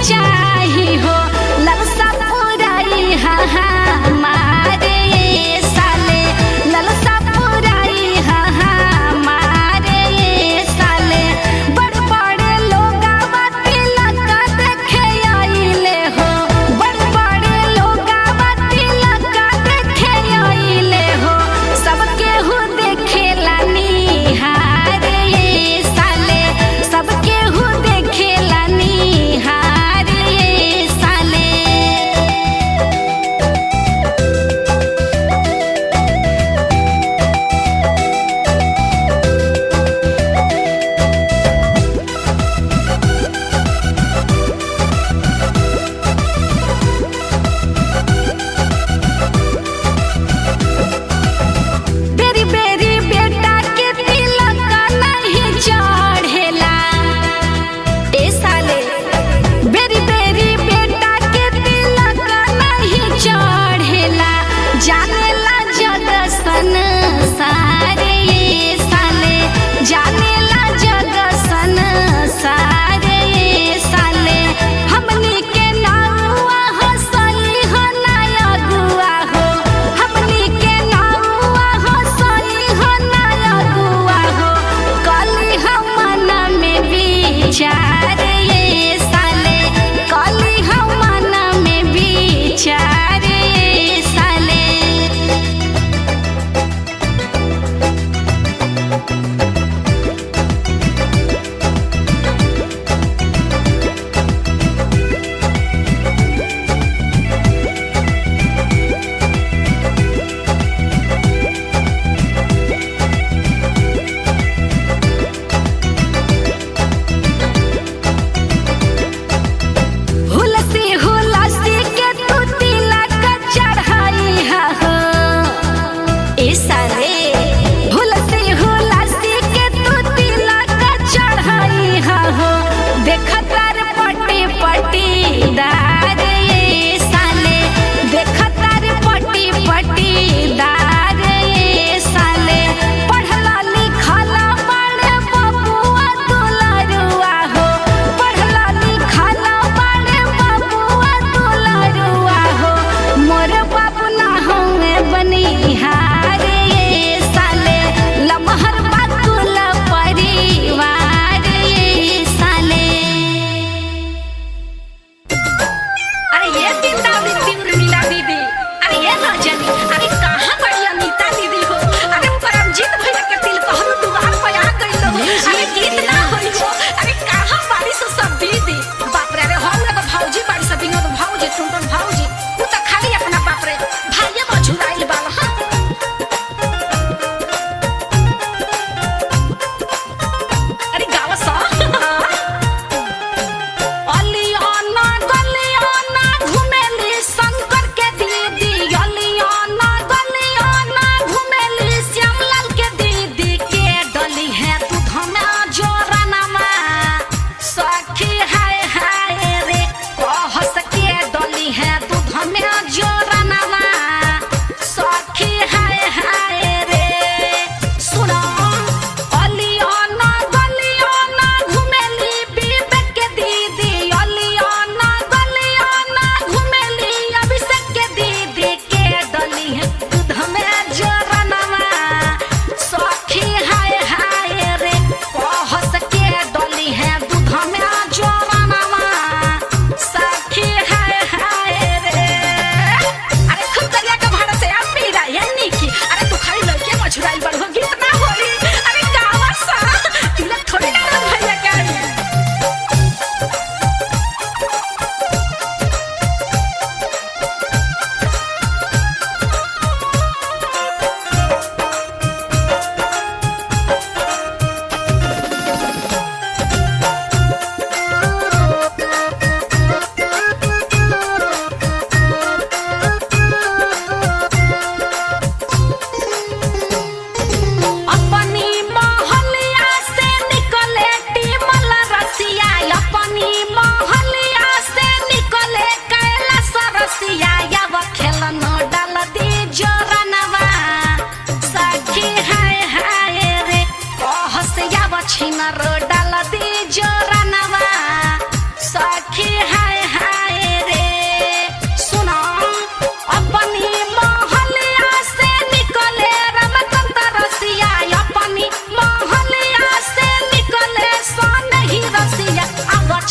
चाही हो ललसा पुराई हा हमारे साले ललसा पुराई हा हमारे साले बड़ बड़े लोगावा तिलक देखे आइले हो बड़ बड़े लोगावा तिलक देखे आइले हो सबके हु देखेला निहारे साले सबके हु देखेला निहारे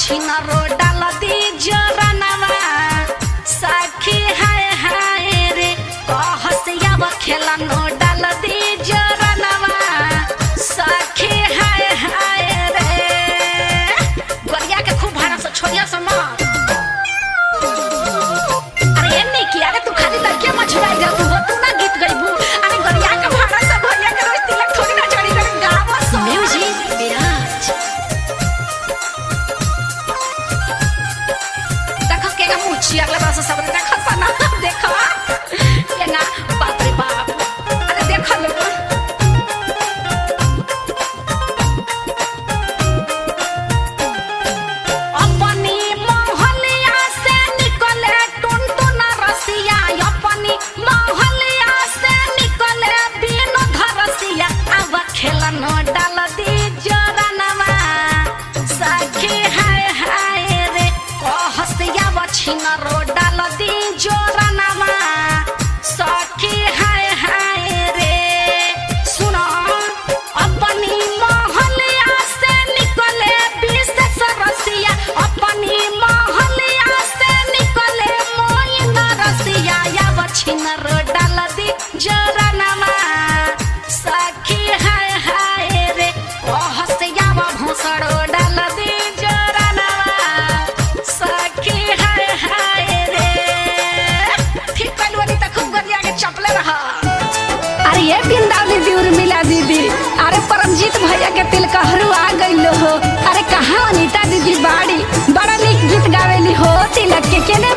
छिनरो डाल दी जोरनवा सखी हाय हाय रे कहसिया खेलनो डाल दी जोरनवा सखी हाय हाय रे गोरिया के खूब भाड़ा से छोड़िया से मार अरे नहीं किया रे तू खाली लड़के मछुराई जा तू ना गीत गईबू अरे गोरिया के भाड़ा से भैया के रोज तिलक थोड़ी ना चढ़ी कर गावा सो म्यूजिक विराज देखो के मुछी अगला बार से सब देखो सना देखो ये ना बाप रे बाप अरे देखो लो अपनी मोहलिया से निकले टुनटुन रसिया अपनी मोहलिया से निकले बिन धरसिया अब खेलनो डाल दी जोरनवा सखी हाय हाय रे कहसिया छिनरो डाल दी जोरनवा सखी हाय हाय रे सुनो अपनी मोहलिया से निकले विशेष रसिया अपनी मोहलिया से निकले मोइन रसिया अब छिनरो डाल दी जोरनवा सखी हाय हाय रे कहसिया भोसड़ो डाल दी जोरनवा सखी हाय हाय रे ठीक कलवनी त खूब गरिया के चपले रहा अरे ये बिंदावली दूर मिला दीदी अरे परमजीत भैया के तिलकहरू आ गइलो हो अरे कहाँ अनीता दीदी बाड़ी बड़ा नीक गीत गावेली हो तिलक के केने